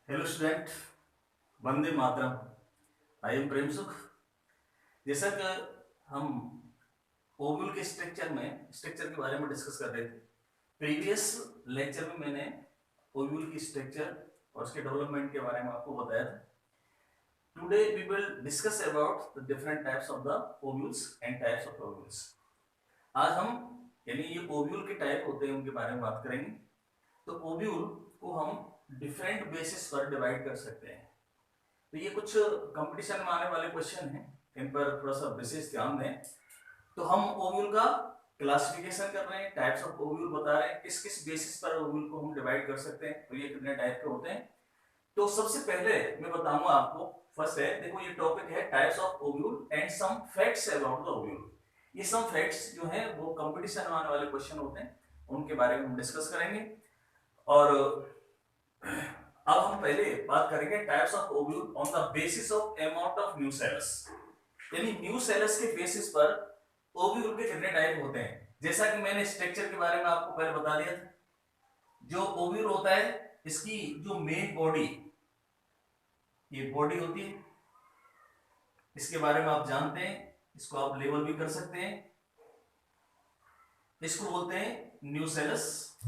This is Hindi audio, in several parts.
Hello student, Vande Mataram. I am Prem Sukh. जैसा कि हम ओव्यूल के स्ट्रक्चर के बारे में डिस्कस कर रहे थे, प्रीवियस लेक्चर में मैंने ओव्यूल की स्ट्रक्चर और उसके डेवलपमेंट के बारे में आपको बताया था। Today we will discuss about the different types of the ovules and types of ovules. आज हम यानी ये ओव्यूल के टाइप होते हैं उनके बारे में बात करेंगे। तो ओव्यूल को हम डिफरेंट बेसिस पर डिवाइड कर सकते हैं। तो ये कुछ कंपटीशन में आने वाले क्वेश्चन हैं, इन पर थोड़ा सा विशेष ध्यान दें। तो हम ओव्यूल का क्लासिफिकेशन कर रहे हैं, टाइप्स ऑफ ओव्यूल बता रहे हैं, किस किस बेसिस पर ओव्यूल को हम डिवाइड कर सकते हैं, तो ये कितने टाइप के होते हैं। तो सबसे पहले मैं बताऊंगा आपको, फर्स्ट है, देखो ये टॉपिक है types of ovule and some facts about the ovule. ये सम फैक्ट्स जो है वो कंपटीशन में आने वाले क्वेश्चन होते हैं, उनके बारे में हम डिस्कस करेंगे। और अब हम पहले बात करेंगे types of ovule on the basis of amount of nucellus. यानी न्यूसेलस के बेसिस पर ओव्यूल के कितने टाइप होते हैं। जैसा कि मैंने स्ट्रक्चर के बारे में आपको पहले बता दिया था, जो ओव्यूल होता है इसकी जो मेन बॉडी, ये बॉडी होती है, इसके बारे में आप जानते हैं, इसको आप लेबल भी कर सकते हैं। इसको बोलते हैं न्यूसेलस।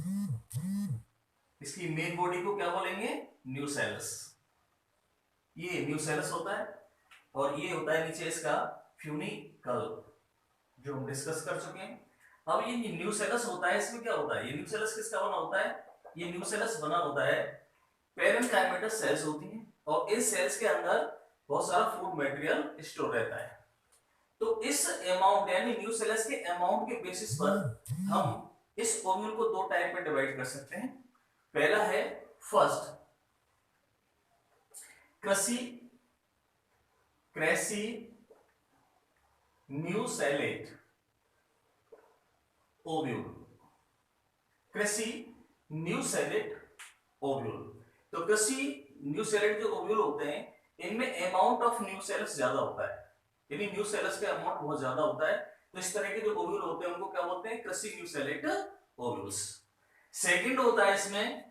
इसकी मेन बॉडी को क्या बोलेंगे? न्यूसेलस। ये न्यूसेलस होता है और ये होता है नीचे इसका फ्यूनिकल, जो हम डिस्कस कर चुके हैं। अब ये न्यूसेलस होता है, इसमें क्या होता है? ये न्यूसेलस किसका बना होता है? ये न्यूसेलस बना होता है, पेरेन्काइमेटस सेल्स होती हैं और इस सेल्स के अंदर बहुत सारा फूड मटेरियल स्टोर रहता है। तो इस अमाउंट यानी न्यूसेलस के अमाउंट के बेसिस पर हम इस ओव्यूल को दो टाइप में डिवाइड कर सकते हैं। पहला है first crassinucellate ovule. Crassinucellate ovule. तो क्रेसी न्यूसेलेट जो ओव्यूल होते हैं, इनमें अमाउंट ऑफ न्यूसेल्स ज्यादा होता है, यानी न्यूसेल्स का अमाउंट बहुत ज्यादा होता है। तो इस तरह के जो ओव्यूल होते हैं उनको क्या बोलते हैं? Cracy न्यूसेलेट ovules. सेकंड होता है इसमें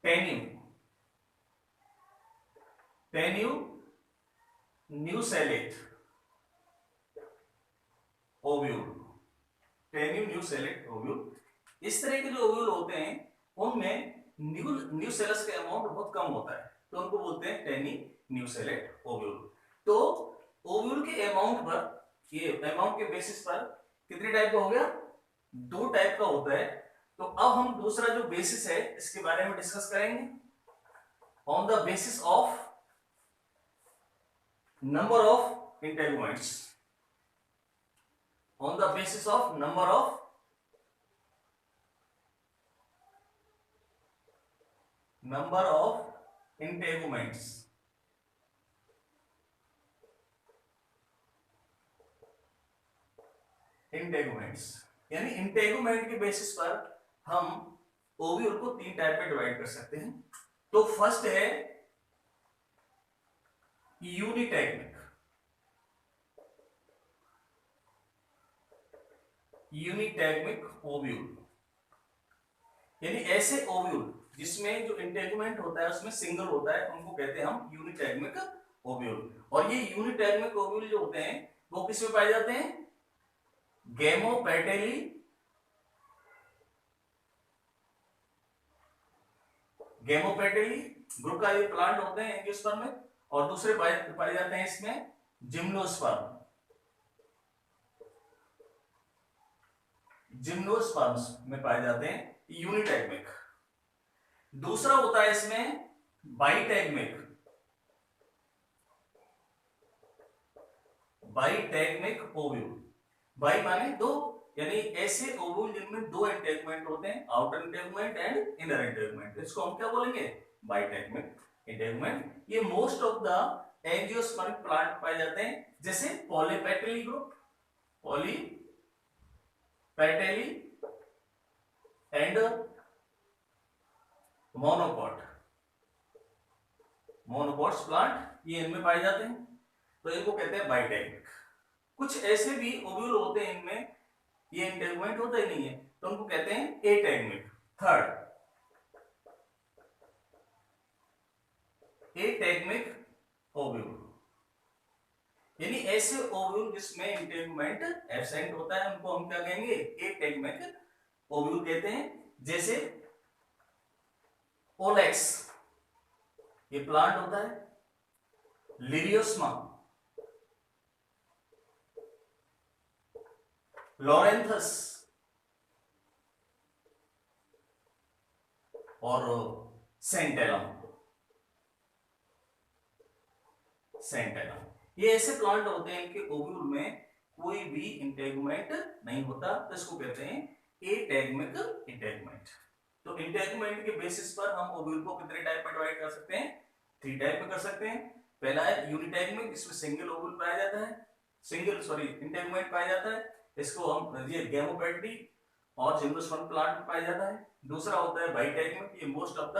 पेन्यू न्यूसेलेट ओव्यूल। पेन्यू न्यूसेलेट ओव्यूल। इस तरह के जो ओव्यूल होते हैं उनमें न्यूसेलस का अमाउंट बहुत कम होता है, तो उनको बोलते हैं टेनी न्यूसेलेट ओव्यूल। तो ओव्यूल के अमाउंट पर, ये अमाउंट के बेसिस पर कितने टाइप का हो गया? दो टाइप का होता है। तो अब हम दूसरा जो बेसिस है इसके बारे में डिस्कस करेंगे। On the basis of number of integuments. on the basis of number of integuments. Integuments यानी इंटेगुमेंट के बेसिस पर हम ओव्यूल को तीन टाइप में डिवाइड कर सकते हैं। तो फर्स्ट है यूनिटैग्मिक। यूनिटैग्मिक ओव्यूल यानी ऐसे ओव्यूल जिसमें जो इंटेगुमेंट होता है उसमें सिंगल होता है, उनको कहते हैं हम यूनिटैग्मिक ओव्यूल। और ये यूनिटैग्मिक ओव्यूल जो होते हैं वो किस में पाए जाते हैं? गेमोपेटेली ग्रुप का ये प्लांट होते हैं एंजियोस्पर्म में, और दूसरे पाए जाते हैं इसमें जिम्नोस्पर्म्स में पाए जाते हैं यूनिटैग्मिक। दूसरा होता है इसमें बाइटैग्मिक ओव्यूल। बाई माने दो, यानी ऐसे ओव्यूल जिनमें दो इंटेगुमेंट होते हैं, outer integument and inner integument, इसको हम क्या बोलेंगे? बाइटैग्मिक इंटेगुमेंट। ये most of the angiospermic plant पाए जाते हैं, जैसे पॉलीपेटली ग्रुप, पॉलीपेटली एंड मोनोकॉट्स प्लांट, ये इनमें पाए जाते हैं, तो इनको कहते हैं बाइटैग्मिक। कुछ ऐसे भी ओव्यूल होते हैं इनमें ये इंटेगुमेंट होता ही नहीं है, तो उनको कहते हैं एटैग्मिक। थर्ड एटैगमिक ओव्यूल, यानी ऐसे ओव्यूल जिसमें इंटेगुमेंट एब्सेंट होता है उनको हम क्या कहेंगे, एटैगमिक ओव्यूल कहते हैं। जैसे ओलेक्स ये प्लांट होता है, लिरियोस्मा, लॉरेंथस और सेंटेलम, ये ऐसे प्लांट होते हैं कि ओव्यूल में कोई भी इंटेगुमेंट नहीं होता, तो इसको कहते हैं एटैगमिक इंटेगुमेंट। तो इंटेगुमेंट के बेसिस पर हम ओव्यूल को कितने टाइप में डिवाइड कर सकते हैं, 3 टाइप में कर सकते हैं। पहला है यूनिटैगमिक, इसमें सिंगल ओव्यूल पाया जाता है, इंटेगुमेंट पाया जाता है, इसको हम ये गैमोपेडी और जिम्नोस्पर्म प्लांट में पाया जाता है। दूसरा होता है बाइटैगमिक, ये मोस्ट ऑफ द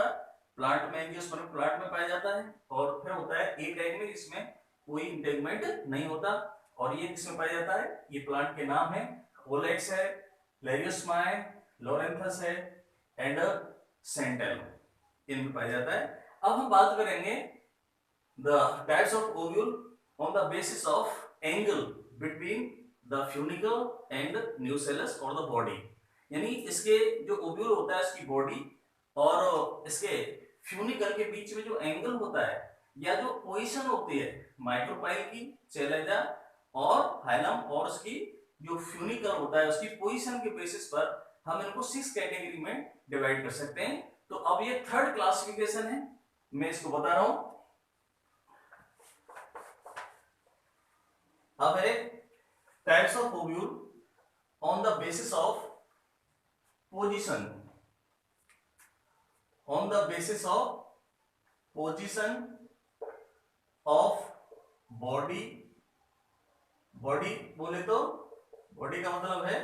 प्लांट में एंजियोस्पर्म प्लांट में पाया जाता है। और फिर होता है एटैगमिक, इसमें कोई इंटेगुमेंट नहीं होता, और ये किसमें पाया जाता है, ये प्लांट के नाम है, ओलेक्स है, लेरियोस्मा है, लोरेंथस है एंड सेंटेलम, इनमें पाया जाता है। अब हम बात करेंगे the types of ovule on the basis of angle between the funicle and nucellus और द बॉडी, यानी इसके जो ओव्यूल होता है इसकी बॉडी और इसके फ्यूनिकल के बीच में जो एंगल होता है या जो पोजीशन होती है माइक्रोपाइल की, चैलेंजा और हाइलम, और उसकी जो फ्यूनिकल होता है उसकी पोजीशन के बेसिस पर हम इनको 6 कैटेगरी में डिवाइड कर सकते हैं। तो अब ये थर्ड क्लासिफिकेशन है, मैं इसको बता रहा हूं। अब है types of ovule on the basis of position, on the basis of position of body, body बोले तो बॉडी का मतलब है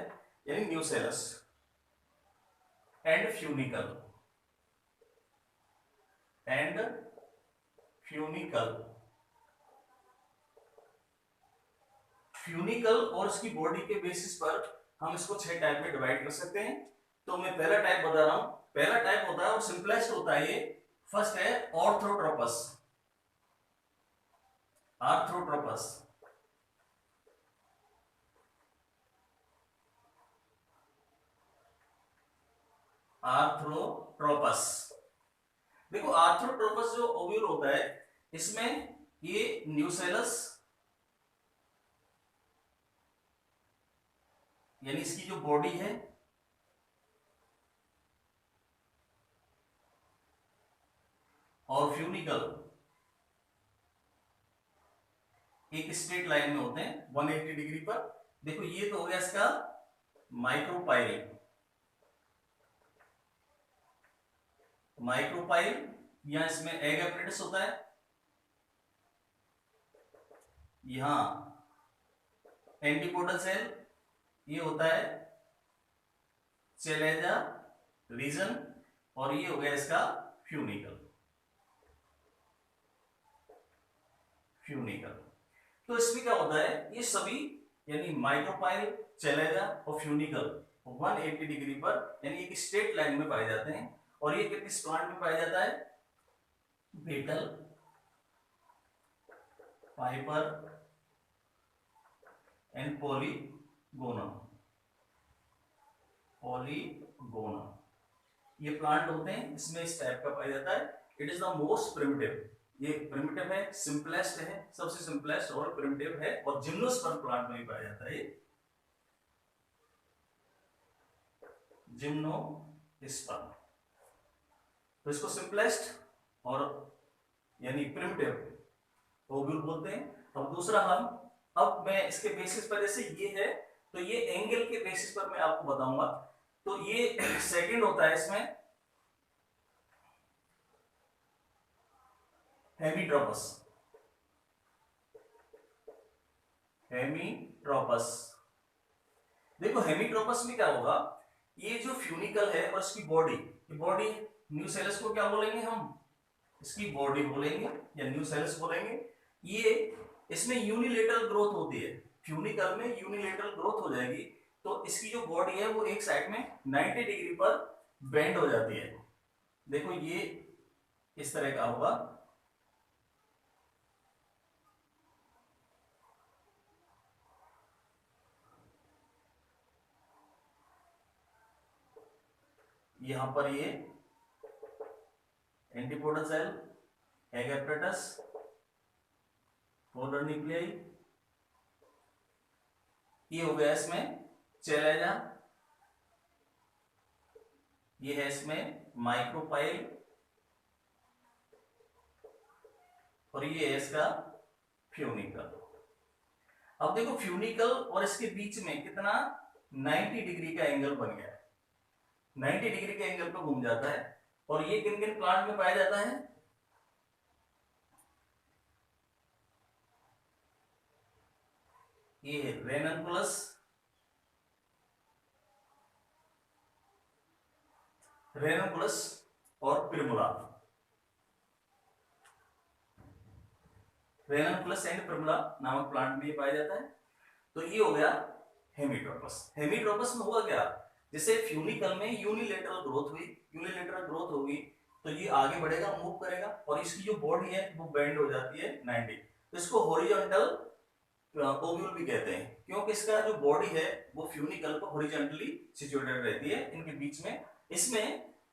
यानी nucellus and funicle, and funicle, funicle और उसकी बॉडी के बेसिस पर हम इसको 6 टाइप में डिवाइड कर सकते हैं। तो मैं पहला टाइप बता रहा हूं, पहला टाइप होता है और सिंपलेस्ट होता है ये, फर्स्ट है ऑर्थोट्रोपस, आर्थ्रोट्रोपस, आर्थ्रोट्रोपस। देखो आर्थ्रोट्रोपस जो ओव्यूल होता है इसमें ये न्यूसेलस यानी इसकी जो बॉडी है और फ्यूनिकल एक स्ट्रेट लाइन में होते हैं 180 डिग्री पर। देखो ये तो हो गया इसका माइक्रोपाइल, माइक्रोपाइल यहां इसमें एग एपरेटस होता है, यहां एंटीपोडल सेल, ये होता है चैलेंजा रीजन, और ये हो गया इसका फ्यूनिकल, फ्यूनिकल। तो इसमें क्या होता है, ये सभी यानी माइक्रोपाइल, चैलेंजा और फ्यूनिकल 180 डिग्री पर यानी एक स्ट्रेट लाइन में पाए जाते हैं। और ये किस प्लांट में पाया जाता है, betel, piper and polygonum, polygonum ये प्लांट होते हैं, इसमें इस टाइप का पाया जाता है। It is the most primitive, ये प्रिमिटिव है, सिंपलेस्ट है, सबसे सिंपलेस्ट और प्रिमिटिव है, और जिम्नोस्पर्म प्लांट में भी पाया जाता है, जिम्नोस्पर्म। तो इसको सिंपलेस्ट और यानी प्रिमिटिव ओव्यूल बोलते हैं। अब दूसरा अब मैं इसके बेसिस पर, जैसे ये है तो ये एंगल के बेसिस पर मैं आपको बताऊंगा। तो ये सेकंड होता है इसमें हेमीट्रोपस, हेमीट्रोपस। देखो हेमीट्रोपस में क्या होगा, ये जो फ्यूनिकल है और इसकी बॉडी, ये बॉडी न्यूसेलस को क्या बोलेंगे हम, इसकी बॉडी बोलेंगे या न्यूसेलस बोलेंगे। ये इसमें यूनिलेटरल ग्रोथ होती है, फ्यूनिकल में यूनिलेटरल ग्रोथ हो जाएगी, तो इसकी जो बॉडी है वो एक साइड में 90 डिग्री पर बेंड हो जाती है। देखो ये इस तरह का होगा, यहां पर ये antipodal cell, egg apparatus, polar nuclei, ये हो गया इसमें चैलेजा, ये है इसमें माइक्रोपाइल, और ये है इसका फ्यूनिकल। अब देखो फ्यूनिकल और इसके बीच में कितना 90 डिग्री का एंगल बन गया है, 90 डिग्री के एंगल पर घूम जाता है। और ये किन किन प्लांट में पाया जाता है? ये है रेननकुलस, रेननकुलस और प्रिमुला, रेननकुलस एंड प्रिमुला नामक प्लांट में पाया जाता है। तो ये हो गया हेमिट्रोपस। हेमिट्रोपस में हुआ क्या, जैसे फ्यूनिकल में यूनिलेटरल ग्रोथ हुई, यूनिलेटरल ग्रोथ होगी तो ये आगे बढ़ेगा, मूव करेगा, और इसकी जो बॉडी है वो बेंड हो जाती है 90। तो इसको हॉरिजॉन्टल ओव्यूल भी कहते हैं, क्योंकि इसका जो बॉडी है वो फ्यूनिकल पर हॉरिजॉन्टली सिचुएटेड रहती है इनके बीच में। इसमें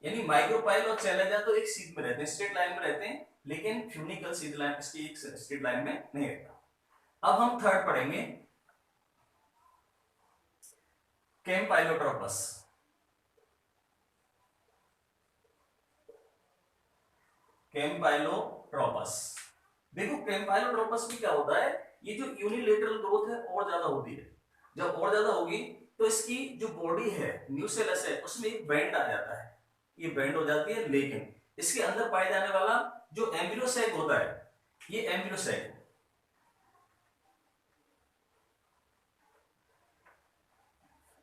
यानी माइक्रोपाइल और चैलेजा तो एक सीध में रहते हैं, स्ट्रेट लाइन में रहते हैं, लेकिन फ्यूनिकल सीधी लाइन, इसकी एक स्ट्रेट लाइन में नहीं रहता। अब हम थर्ड पढ़ेंगे कैम्पाइलोट्रोपस। कैम्पाइलोट्रोपस, देखो कैम्पाइलोट्रोपस में क्या होता है, ये जो यूनिलेटरल ग्रोथ है और ज्यादा होती है। जब और ज्यादा होगी तो इसकी जो बॉडी है, न्यूसेलस है, उसमें एक बैंड आ जाता है, ये बैंड हो जाती है। लेकिन इसके अंदर पाए जाने वाला जो एम्ब्रियोसैक होता है, ये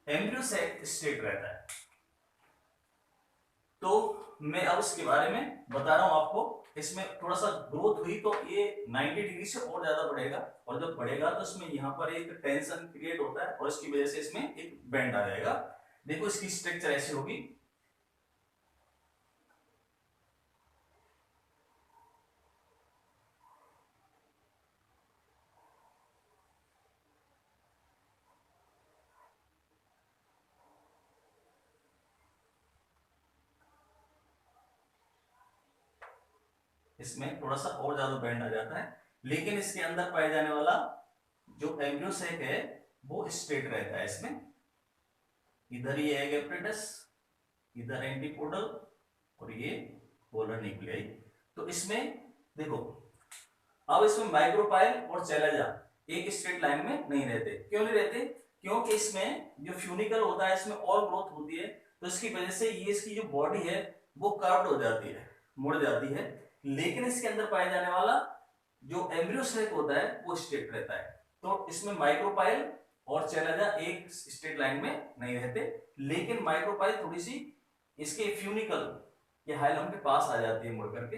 एम्ब्रियोसैक स्ट्रेट रहता है। तो मैं अब इसके बारे में बता रहा हूं आपको। इसमें थोड़ा सा ग्रोथ हुई तो ये 90 डिग्री से और ज्यादा बढ़ेगा, और जब बढ़ेगा तो इसमें यहाँ पर एक टेंशन क्रिएट होता है और इसकी वजह से इसमें एक बेंड आ जाएगा। देखो इसकी स्ट्रक्चर ऐसी होगी, इसमें थोड़ा सा और ज्यादा बैंड आ जाता है। लेकिन इसके अंदर पाए जाने वाला जो एम्ब्रियोसैक है वो स्ट्रेट रहता है। इसमें इधर ये एग एपरेटस, इधर एंटीपोडल, और ये पोलर न्यूक्लियाई। तो इसमें देखो, अब इसमें माइक्रोपाइल और चैलेजा एक स्ट्रेट लाइन में नहीं रहते। क्यों नहीं रहते? क्योंकि इसमें जो फ्यूनिकल होता है इसमें और ग्रोथ होती है, तो इसकी वजह से ये इसकी जो बॉडी है वो कर्व्ड हो जाती है, मुड़ जाती है। लेकिन इसके अंदर पाया जाने वाला जो एम्ब्रियोसैक होता है वो स्ट्रेट रहता है। तो इसमें माइक्रोपाइल और चैलेजा एक स्ट्रेट लाइन में नहीं रहते, लेकिन माइक्रोपाइल थोड़ी सी इसके फ्यूनिकल या हाइलम के पास आ जाती है मुड़ करके।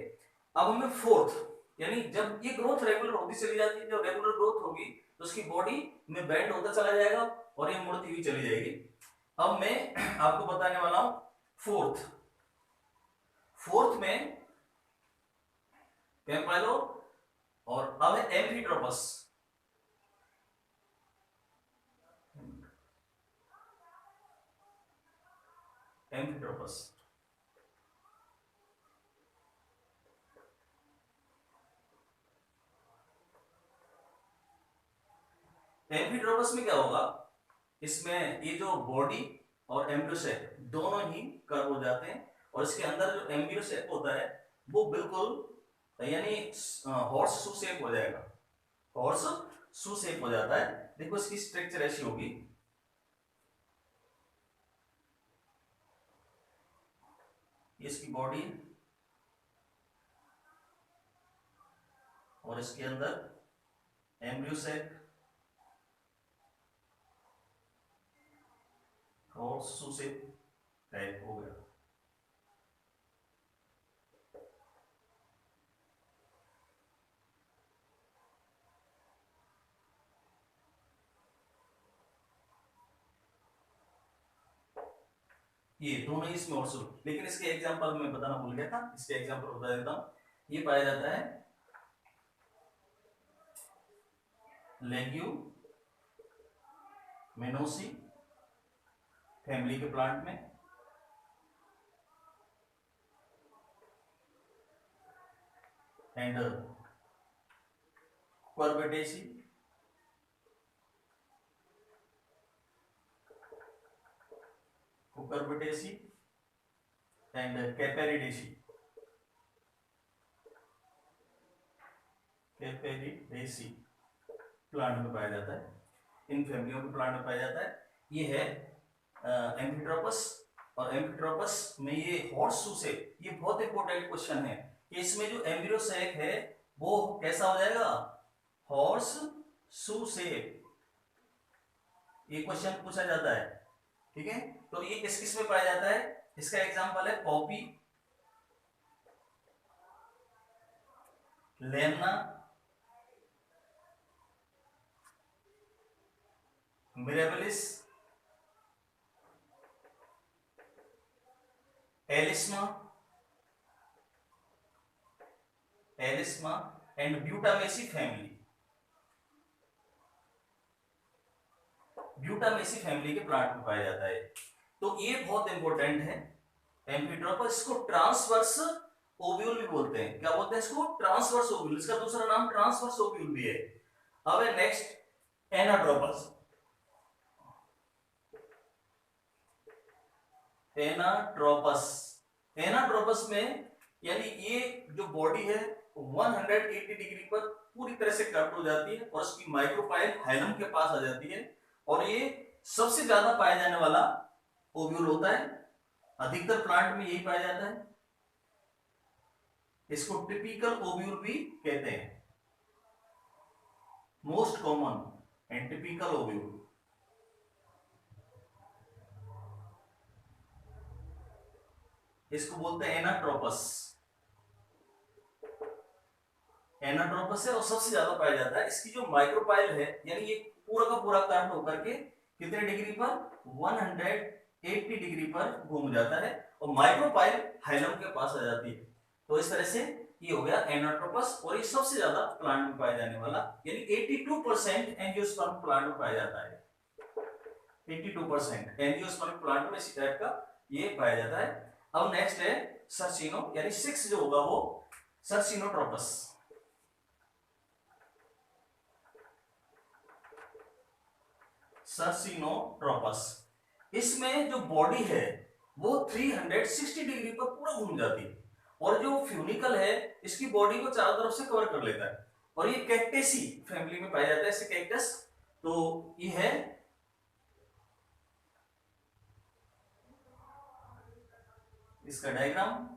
अब हमें फोर्थ, यानी जब ये ग्रोथ रेगुलर होती चली जाती है, जब रेगुलर ग्रोथ होगी तो उसकी बॉडी में बेंड होता चला जाएगा और ये मुड़ती हुई चली जाएगी। अब मैं आपको बताने वाला हूं फोर्थ। फोर्थ में कैम्पाइलो, और अब है एम्फिट्रोपस। एम्फिट्रोपस एम्फिट्रोपस में क्या होगा, इसमें ये जो बॉडी और एम्ब्रियोसैक दोनों ही कर्व हो जाते हैं, और इसके अंदर जो एम्ब्रियोसैक होता है वो बिल्कुल यानी हॉर्स शू शेप हो जाएगा, हॉर्स शू शेप हो जाता है। देखो इसकी स्ट्रक्चर ऐसी होगी, इसकी बॉडी और इसके अंदर एम्ब्रियोसैक और शू शेप टाइप हो गया। ये दोनों ही इसमें और शू, लेकिन इसके एग्जांपल मैं बताना भूल गया था, इसके एग्जांपल बता देता हूं। ये पाया जाता है लेग्यूमिनोसी फैमिली के प्लांट में, एंड क्वार्बेटेसी, कुकुरबिटेसी एंड कैपेरिडेसी, कैपेरिडेसी प्लांट में पाया जाता है, इन फैमिलियों के प्लांट में पाया जाता है। ये है एम्फिट्रोपस, और एम्फिट्रोपस में ये हॉर्सशू से, ये बहुत इंपॉर्टेंट क्वेश्चन है कि इसमें जो एम्ब्रियो सैक है वो कैसा हो जाएगा, हॉर्सशू शेप, ये क्वेश्चन पूछा जाता है, ठीक है। तो ये किस किस में पाया जाता है, इसका एग्जांपल है poppy, Lemna, Mirabilis, Alisma, and Butomaceae family, Butomaceae family के प्लांट में पाया जाता है। तो ये बहुत इंपॉर्टेंट है एम्फिट्रोपस, इसको ट्रांसवर्स ओव्यूल भी बोलते हैं। क्या बोलते हैं इसको, ट्रांसवर्स ओव्यूल, इसका दूसरा नाम ट्रांसवर्स ओव्यूल भी है। अब है नेक्स्ट एनाट्रोपस, एनाट्रोपस, एनाट्रोपस में यानी ये जो बॉडी है 180 डिग्री पर पूरी तरह से कट हो जाती है और इसकी माइक्रोपाइल हाइलम के पास आ जाती है, और ये सबसे ज्यादा पाया जाने वाला ओव्यूल होता है, अधिकतर प्लांट में यही पाया जाता है। इसको टिपिकल ओव्यूल भी कहते हैं, most common and typical ovule. इसको बोलते हैं एनाट्रोपस, एनाट्रोपस है और सबसे ज्यादा पाया जाता है। इसकी जो माइक्रोपाइल है यानी ये पूरा का पूरा कट होकर के कितने डिग्री पर, 180 डिग्री पर घूम जाता है और माइक्रोपाइल हाइलम के पास आ जाती है। तो इस तरह से ये हो गया एनाट्रोपस, और ये सबसे ज्यादा प्लांट में पाया जाने वाला, यानी 82% एंजियोस्पर्म प्लांट में पाया जाता है, 82% एंजियोस्पर्म प्लांट में इसी टाइप का ये पाया जाता है। अब नेक्स्ट है सर्सिनो, यानी 6 जो होगा वो सर्सिनोट्रोपस, सर्सिनोट्रोपस। इसमें जो बॉडी है वो 360 डिग्री पर पूरा घूम जाती है, और जो फ्यूनिकल है इसकी बॉडी को चारों तरफ से कवर कर लेता है, और ये कैक्टेसी फैमिली में पाया जाता है, इसे कैक्टस। तो ये है इसका डायग्राम,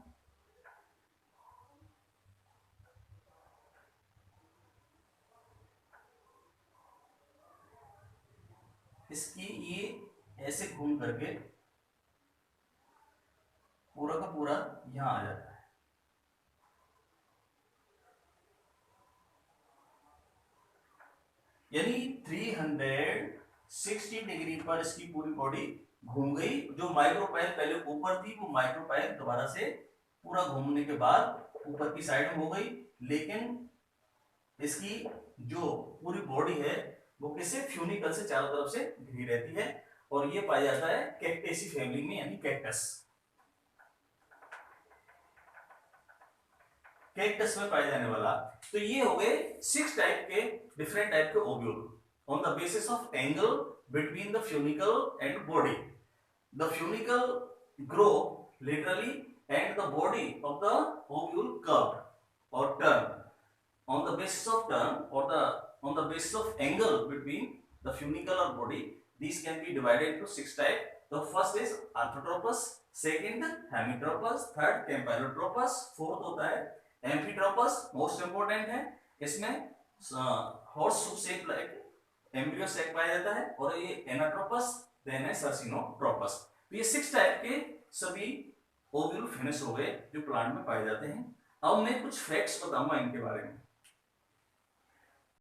इसकी ये ऐसे घूम करके पूरा का पूरा यहां आ जाता है, यानी 360 डिग्री पर इसकी पूरी बॉडी घूम गई। जो माइक्रोपाइल पहले ऊपर थी वो माइक्रोपाइल दोबारा से पूरा घूमने के बाद ऊपर की साइड में हो गई, लेकिन इसकी जो पूरी बॉडी है वो किसी फ्यूनिकल से चारों तरफ से घिरी रहती है, और ये पाया जाता है कैक्टेसी फैमिली में, यानी कैक्टस, कैक्टस में पाया जाने वाला। तो ये हो गए 6 टाइप के, डिफरेंट टाइप के ovule on the basis of angle between the funicle and body. The funicle grow laterally and the body of the ovule curved or turn on the basis of turn, or on the basis of angle between the funicle or body. These can be divided into 6 types. The first is arthropus, second hemitropus, third campylotropus, fourth होता है amphitropus, most important है, इसमें horseshoe shape like embryo sac पाया जाता है, और ये anatropus, then है सर्सिनोट्रोपस। तो ये 6 टाइप के सभी ओव्यूल फिनिश हो गए जो प्लांट में पाए जाते हैं। अब मैं कुछ फैक्ट्स बताऊंगा इनके बारे में।